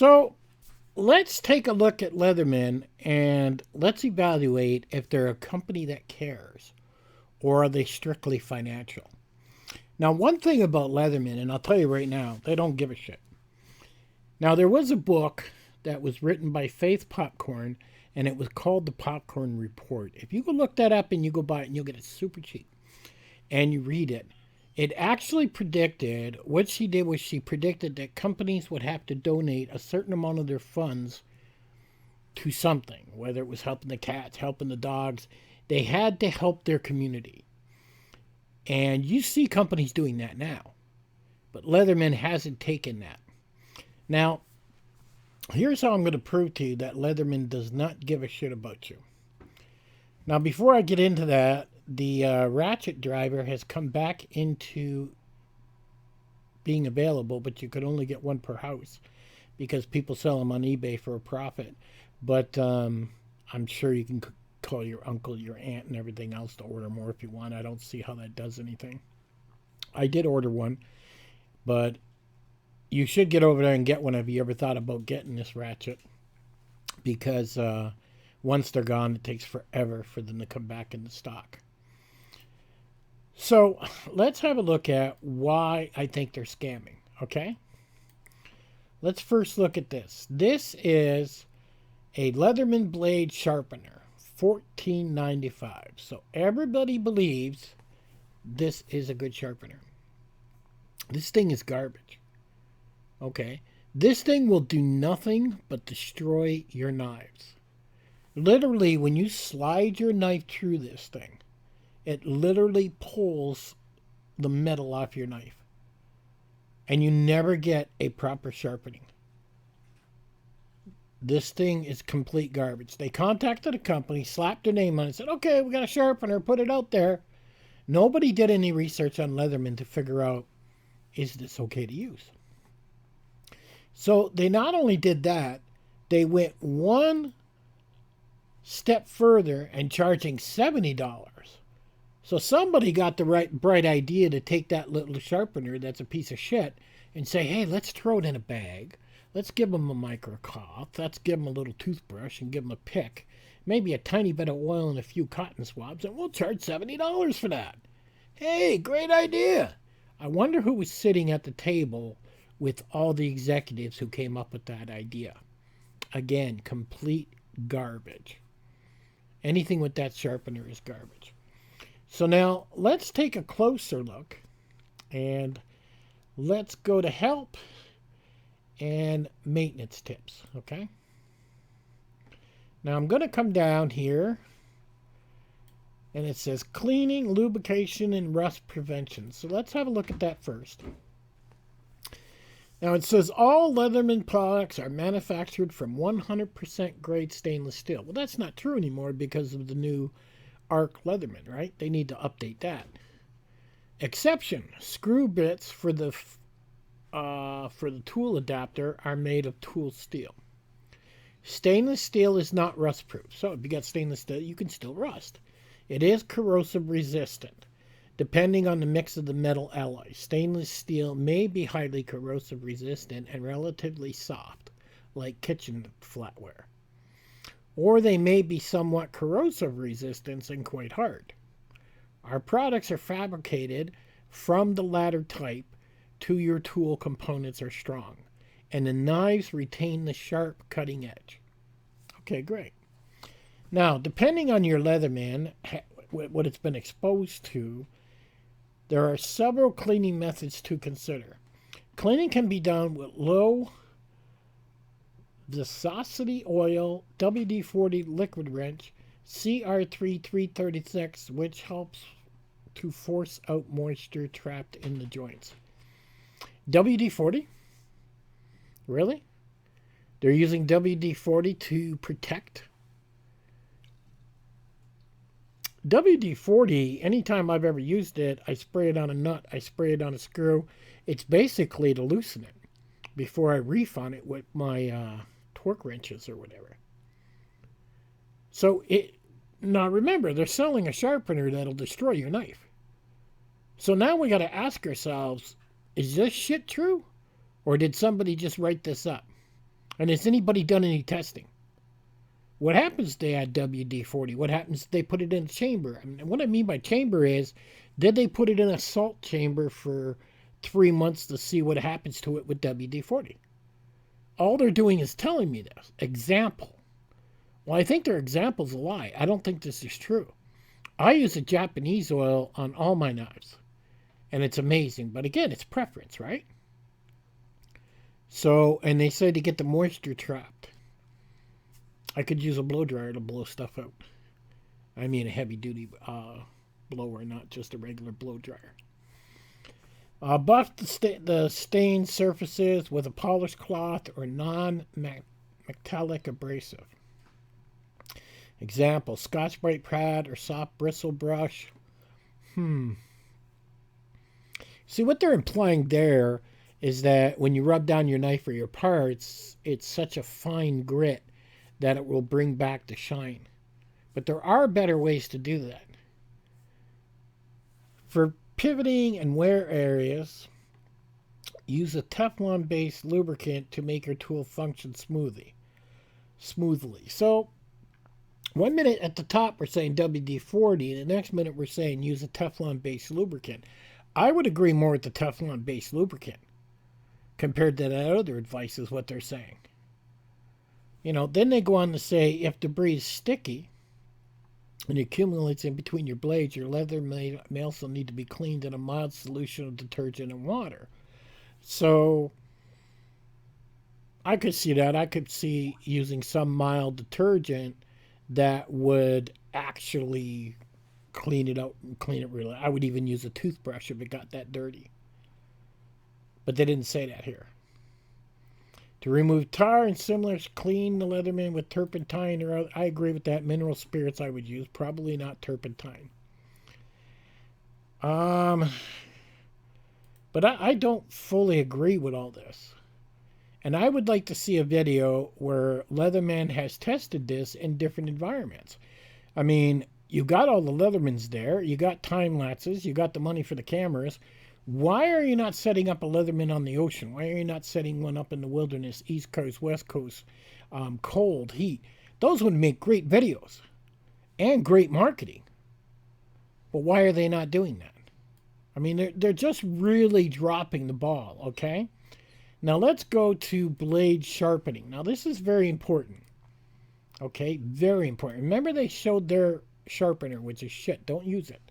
So let's take a look at Leatherman and let's evaluate if they're a company that cares or are they strictly financial. Now, one thing about Leatherman, and I'll tell you right now, they don't give a shit. Now, there was a book that was written by Faith Popcorn, and it was called The Popcorn Report. If you go look that up and you go buy it, and you'll get it super cheap, and you read it, it actually predicted, what she did was she predicted that companies would have to donate a certain amount of their funds to something, whether it was helping the cats, helping the dogs. They had to help their community. And you see companies doing that now. But Leatherman hasn't taken that. Now, here's how I'm going to prove to you that Leatherman does not give a shit about you. Now, before I get into that, the ratchet driver has come back into being available, but you could only get one per house because people sell them on eBay for a profit. But I'm sure you can call your uncle, your aunt, and everything else to order more if you want. I don't see how that does anything. I did order one, but you should get over there and get one if you ever thought about getting this ratchet, because once they're gone, it takes forever for them to come back into stock. So let's have a look at why I think they're scamming, okay? Let's first look at this. This is a Leatherman blade sharpener, $14.95. So everybody believes this is a good sharpener. This thing is garbage. Okay? This thing will do nothing but destroy your knives. Literally, when you slide your knife through this thing, it literally pulls the metal off your knife. And you never get a proper sharpening. This thing is complete garbage. They contacted a company, slapped their name on it, and said, okay, we got a sharpener, put it out there. Nobody did any research on Leatherman to figure out, is this okay to use? So they not only did that, they went one step further and charging $70. So somebody got the bright idea to take that little sharpener that's a piece of shit and say, hey, let's throw it in a bag. Let's give them a microcloth. Let's give them a little toothbrush and give them a pick. Maybe a tiny bit of oil and a few cotton swabs, and we'll charge $70 for that. Hey, great idea. I wonder who was sitting at the table with all the executives who came up with that idea. Again, complete garbage. Anything with that sharpener is garbage. So now let's take a closer look and let's go to help and maintenance tips, okay? Now I'm going to come down here and it says cleaning, lubrication, and rust prevention. So let's have a look at that first. Now it says all Leatherman products are manufactured from 100% grade stainless steel. Well, that's not true anymore because of the new Arc Leatherman, right? They need to update that. Exception: screw bits for the tool adapter are made of tool steel. Stainless steel is not rust proof. So if you got stainless steel, you can still rust. It is corrosive resistant. Depending on the mix of the metal alloy, stainless steel may be highly corrosive resistant and relatively soft, like kitchen flatware. Or they may be somewhat corrosive resistant and quite hard. Our products are fabricated from the latter type to your tool components are strong, and the knives retain the sharp cutting edge. Okay, great. Now, depending on your Leatherman, what it's been exposed to, there are several cleaning methods to consider. Cleaning can be done with low viscosity oil, WD-40 liquid wrench, CR3 336, which helps to force out moisture trapped in the joints. WD-40? Really? They're using WD-40 to protect? WD-40, anytime I've ever used it, I spray it on a nut, I spray it on a screw. It's basically to loosen it before I reef on it with my torque wrenches or whatever. So now remember, they're selling a sharpener that'll destroy your knife. So now we got to ask ourselves, is this shit true? Or did somebody just write this up? And has anybody done any testing? What happens if they add WD-40? What happens if they put it in a chamber? I mean, what I mean by chamber is, did they put it in a salt chamber for 3 months to see what happens to it with WD-40? All they're doing is telling me this. Example. Well, I think their example's a lie. I don't think this is true. I use a Japanese oil on all my knives, and it's amazing. But again, it's preference, right? So, and they say to get the moisture trapped, I could use a blow dryer to blow stuff out. I mean a heavy-duty blower, not just a regular blow dryer. Buff the stained surfaces with a polished cloth or non-metallic abrasive. Example, Scotch-Brite pad or soft bristle brush. See, what they're implying there is that when you rub down your knife or your parts, it's such a fine grit that it will bring back the shine. But there are better ways to do that. For pivoting and wear areas, use a Teflon-based lubricant to make your tool function smoothly. So, 1 minute at the top we're saying WD-40, the next minute we're saying use a Teflon-based lubricant. I would agree more with the Teflon-based lubricant compared to that other advice is what they're saying. Then they go on to say if debris is sticky and accumulates in between your blades, your leather may also need to be cleaned in a mild solution of detergent and water. So I could see that. I could see using some mild detergent that would actually clean it out and clean it really. I would even use a toothbrush if it got that dirty. But they didn't say that here. To remove tar and similars, clean the Leatherman with turpentine or other. I agree with that. Mineral spirits I would use, probably not turpentine. But I don't fully agree with all this. And I would like to see a video where Leatherman has tested this in different environments. I mean, you got all the Leathermans there. You got time lapses. You got the money for the cameras. Why are you not setting up a Leatherman on the ocean? Why are you not setting one up in the wilderness, East Coast, West Coast, cold, heat? Those would make great videos and great marketing. But why are they not doing that? I mean, they're just really dropping the ball, okay? Now let's go to blade sharpening. Now this is very important, okay? Very important. Remember they showed their sharpener, which is shit. Don't use it,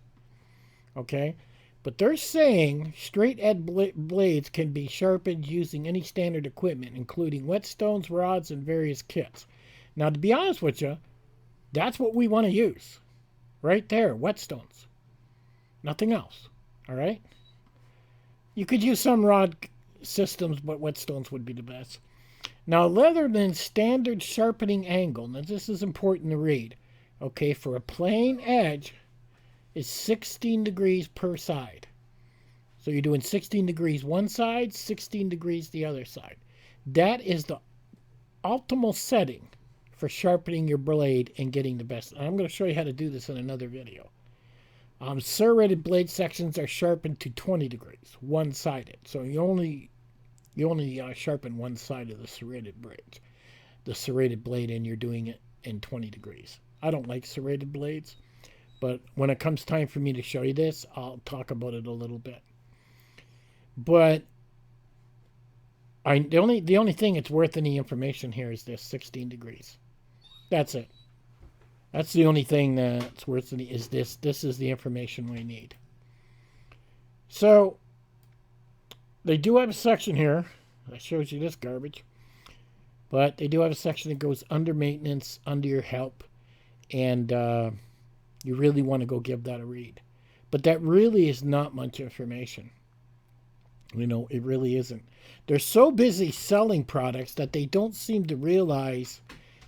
okay? But they're saying straight edge blades can be sharpened using any standard equipment, including whetstones, rods, and various kits. Now, to be honest with you, that's what we want to use. Right there, whetstones. Nothing else. All right? You could use some rod systems, but whetstones would be the best. Now, Leatherman's standard sharpening angle. Now, this is important to read. Okay, for a plain edge, is 16 degrees per side. So you're doing 16 degrees one side, 16 degrees the other side. That is the optimal setting for sharpening your blade and getting the best. I'm going to show you how to do this in another video. Serrated blade sections are sharpened to 20 degrees, one-sided. So you only sharpen one side of the serrated blade, and you're doing it in 20 degrees. I don't like serrated blades. But when it comes time for me to show you this, I'll talk about it a little bit. But the only thing that's worth any information here is this 16 degrees. That's it. That's the only thing that's worth any is this. This is the information we need. So they do have a section here that shows you this garbage. But they do have a section that goes under maintenance, under your help, and you really want to go give that a read. But that really is not much information. It really isn't. They're so busy selling products that they don't seem to realize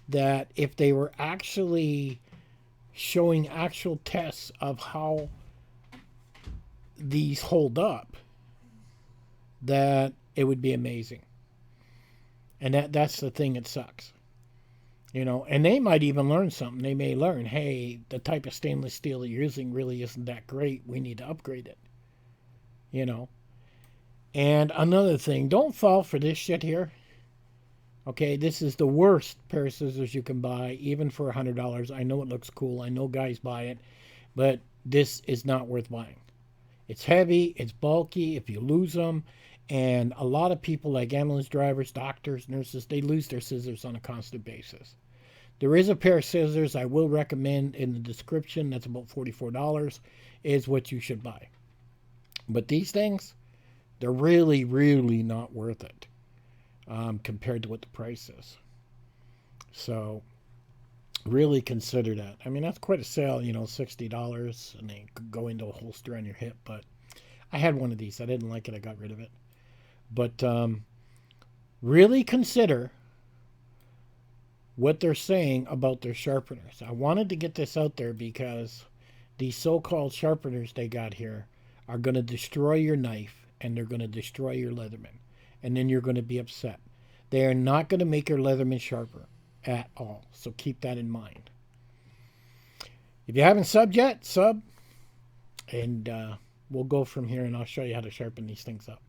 that if they were actually showing actual tests of how these hold up, that it would be amazing. And that's the thing that sucks. And they might even learn something. They may learn, hey, the type of stainless steel that you're using really isn't that great. We need to upgrade it. And another thing, don't fall for this shit here. Okay, this is the worst pair of scissors you can buy, even for $100. I know it looks cool. I know guys buy it, but this is not worth buying. It's heavy, it's bulky, if you lose them, and a lot of people like ambulance drivers, doctors, nurses, they lose their scissors on a constant basis. There is a pair of scissors I will recommend in the description that's about $44 is what you should buy. But these things, they're really, really not worth it compared to what the price is. So really consider that. I mean, that's quite a sale, $60, and they could go into a holster on your hip. But I had one of these. I didn't like it. I got rid of it. But really consider what they're saying about their sharpeners. I wanted to get this out there because these so-called sharpeners they got here are going to destroy your knife and they're going to destroy your Leatherman. And then you're going to be upset. They are not going to make your Leatherman sharper at all. So keep that in mind. If you haven't subbed yet, sub. And we'll go from here and I'll show you how to sharpen these things up.